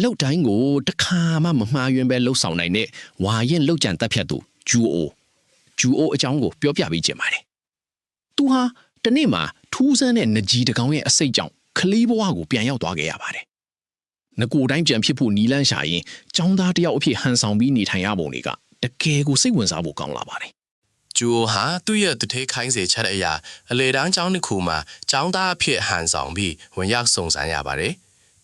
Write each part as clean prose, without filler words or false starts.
လုတ်တိုင်းကိုတခါမှမမှားယွင်းပဲလှုပ်ဆောင်နိုင်တဲ့ဝါရင်လှုပ်ကြံတက်ဖြတ်သူဂျူအိုအကြောင်းကိုပြောပြပေးခြင်းပါတယ်သူဟာတနေ့မှာထူးဆန်းတဲ့နကြီးတကောင်ရဲ့အစိတ်ကြောင့်ခလီးဘဝကိုပြန်ရောက်သွားခဲ့ရပါတယ်ငကိုတိုင်းပြန်ဖြစ်ဖို့နီလန်းရှာရင်ចောင်းသားတယောက်အဖြစ်ဟန်ဆောင်ပြီးနေထိုင်ရပုံတွေကတကယ်ကိုစိတ်ဝင်စားဖို့ကောင်းလာပါတယ်ဂျူဟာသူ့ရဲ့တထေးခိုင်းစေချက်တဲ့အရာအလေတန်းကျောင်းတစ်ခုမှာကျောင်းသားအဖြစ်ဟန်ဆောင်ပြီးဝင်ရောက်စုံစမ်းရပါတယ်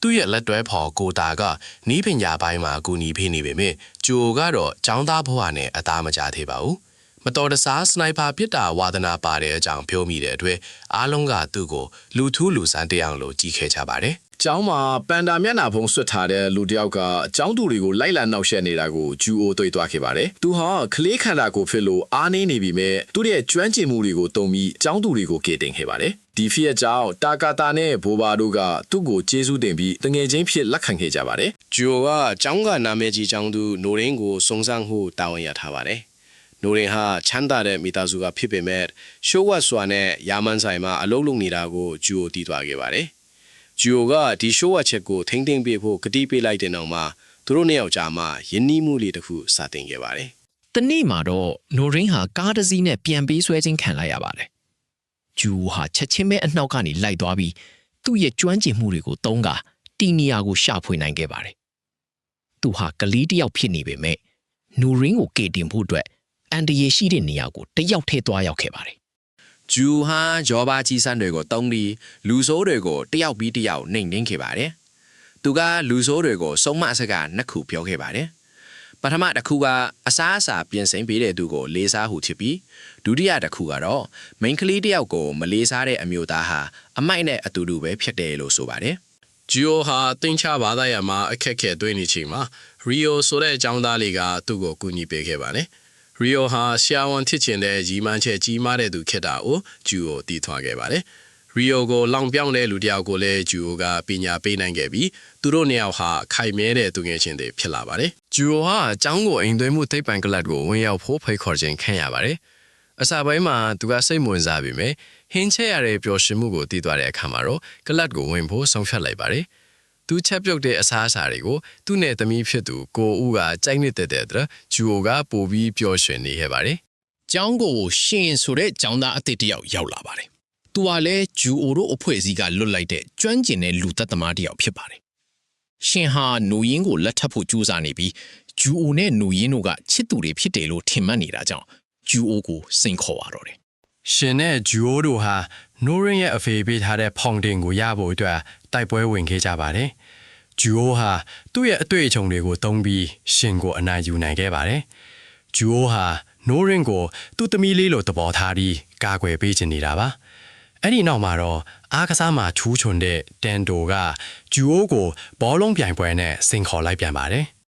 သူ့ရဲ့လက်တွဲဖော်ကိုတာကနီးပညာပိုင်းမှာအကူအညီပေးနေပေမဲ့ဂျူကတော့ကျောင်းသားဘဝနဲ့အသားမကျသေးပါဘူးမတော်တဆစနိုက်ပါပစ်တာဝါသနာပါတဲ့အကြောင်းပြောမိတဲ့အတွက်အားလုံးကသူ့ကိုလူထူးလူဆန်းတယောက်လိုကြည့်ခဲ့ကြပါတယ်ကျောင်းမှာပန်တာမျက်နှာဖုံးဆွတ်ထားတဲ့လူတစ်ယောက်ကကျောင်းသူတွေကိုလိုက်လံနှောက်ယှက်နေတာကိုဂျူအိုတွေ့သွားခဲ့ပါတယ်။သူဟာကလေးခန္ဓာကိုယ်ဖြစ်လို့အားနည်းနေပြီမဲ့သူ့ရဲ့ကျွမ်းကျင်မှုတွေကိုတုံပြီးကျောင်းသူတွေကိုကေတင်ခဲ့ပါတယ်။ဒီဖြစ်ကြောင့်တာကာတာနဲ့ဘိုဘာတို့ကသူ့ကိုကျေးဇူးတင်ပြီးတငယ်ချင်းဖြစ်လက်ခံခဲ့ကြပါတယ်။ဂျူအိုကကျောင်းကနာမည်ကြီးကျောင်းသူနိုရင်းကိုစုံစမ်းမှုတာဝန်ရထားပါတယ်။နိုရင်ဟာချမ်းသာတဲ့မိသားစုကဖြစ်ပေမဲ့ရှိုးဝတ်စွာနဲ့ယာမန်ဆိုင်မှာအလုပ်လုပ်နေတာကိုဂျူအိုတီးသွားခဲ့ပါတယ်။ဂျူအိုကဒီရှိုးဝတ်ချက်ကိုထိမ့်သိမ့်ပေးဖို့ကတိပေးလိုက်တဲ့နောက်မှာသူတို့နှစ်ယောက်ကြားမှာယဉ်နီးမှုလေးတစ်ခုစတင်ခဲ့ပါတယ်။တနေ့မှာတော့နိုရင်းဟာကားတစ်စီးနဲ့ပြန်ပေးဆွဲခြင်းခံလိုက်ရပါတယ်။ဂျူအိုဟာချက်ချင်းပဲအနှောက်ကနေလိုက်သွားပြီးသူ့ရဲ့ကျွမ်းကျင်မှုတွေကိုသုံးကာတီနီယာကိုရှာဖွေနိုင်ခဲ့ပါတယ်။သူဟာကလေးတစ်ယောက်ဖြစ်နေပေမဲ့နိုရင်းကိုကေတင်ဖို့အတွက်အန်တရရှိတဲ့နေရာကိုတယောက်ထဲသွားရောက်ခဲ့ပါတယ်ဂျူဟာဂျောဘာကြီးစန်းတွေကိုတုံးပြီးလူဆိုးတွေကိုတယောက်ပြီးတယောက်နှိမ်နှင်းခဲ့ပါတယ်။သူကလူဆိုးတွေကိုစုံမအစကနှစ်ခုပြောခဲ့ပါတယ်။ပထမတစ်ခုကအစားအစာပြင်ဆင်ပေးတဲ့သူကိုလေးစားဟုဖြစ်ပြီးဒုတိယတစ်ခုကတော့မိန်းကလေးတယောက်ကိုမလေးစားတဲ့အမျိုးသားဟာအမိုက်နဲ့အတူတူပဲဖြစ်တယ်လို့ဆိုပါတယ်။ဂျူဟာတင်ချဘာသာရမှာအခက်အခဲတွေ့နေချိန်မှာရီယိုဆိုတဲ့အကြောင်းသားလေးကသူ့ကိုကူညီပေးခဲ့ပါတယ်။ရီယိုဟာဆရာဝန်ဖြစ်ချင်တဲ့ကြီးမှန်းချက်ကြီးမားတဲ့သူဖြစ်တာကိုဂျူကိုတည်ထွားခဲ့ပါတယ်။ရီယိုကိုလောင်ပြောင်းတဲ့လူတစ်ယောက်ကိုလည်းဂျူကပညာပေးနိုင်ခဲ့ပြီးသူတို့နှစ်ယောက်ဟာခိုင်မြဲတဲ့သူငယ်ချင်းတွေဖြစ်လာပါတယ်။ဂျူဟာအကြောင်းကိုအိမ်သွင်းမှုသိပ္ပံကလပ်ကိုဝင်ရောက်ဖို့ဖိတ်ခေါ်ခြင်းခံရပါတယ်။အစပိုင်းမှာသူကစိတ်ဝင်စားပေမဲ့ဟင်းချက်ရတဲ့ပျော်ရွှင်မှုကိုတည်သွားတဲ့အခါမှာတော့ကလပ်ကိုဝင်ဖို့ဆုံးဖြတ်လိုက်ပါတယ်။သူချက်ပြုတ်တဲ့အစားအစာတွေကိုသူ့နဲ့သမီးဖြစ်သူကိုဦးကကြိုက်နေတဲ့အတွက်ဂျူအိုကပိုပြီးပျော်ရွှင်နေခဲ့ပါတယ်။ကျောင်းကိုရှင်ဆိုတဲ့ကျောင်းသားအသစ်တစ်ယောက်ရောက်လာပါတယ်။သူကလည်းဂျူအိုတို့အဖွဲ့အစည်းကလွတ်လိုက်တဲ့ကျွမ်းကျင်တဲ့လူသက်သမားတစ်ယောက်ဖြစ်ပါတယ်။ရှင်ဟာနိုရင်းကိုလက်ထပ်ဖို့ကြိုးစားနေပြီးဂျူအိုနဲ့နိုရင်းတို့ကချစ်သူတွေဖြစ်တယ်လို့ထင်မှတ်နေတာကြောင့်ဂျူအိုကိုစိန်ခေါ်ပါတော့တယ်။ရှင်နဲ့ဂျူအိုတို့ဟာနိုရင်းရဲ့အဖေပေးထားတဲ့ဖောင်တင်ကိုရဖို့အတွက်တိုက်ပွဲဝင်ခဲ့ကြပါတယ်။ဂျူအိုဟာသူ့ရဲ့အတွေ့အကြုံတွေကိုသုံးပြီးရှင်ကိုအနိုင်ယူနိုင်ခဲ့ပါတယ်။ဂျူအိုဟာနိုရင်းကိုသူ့သမီးလေးလိုသဘောထားပြီးကာကွယ်ပေးချင်နေတာပါ။အဲ့ဒီနောက်မှာတော့အားကစားမှာထူးချွန်တဲ့တန်တိုကဂျူအိုကိုဘောလုံးပြိုင်ပွဲနဲ့စင်ခေါ်လိုက်ပြန်ပါတယ်။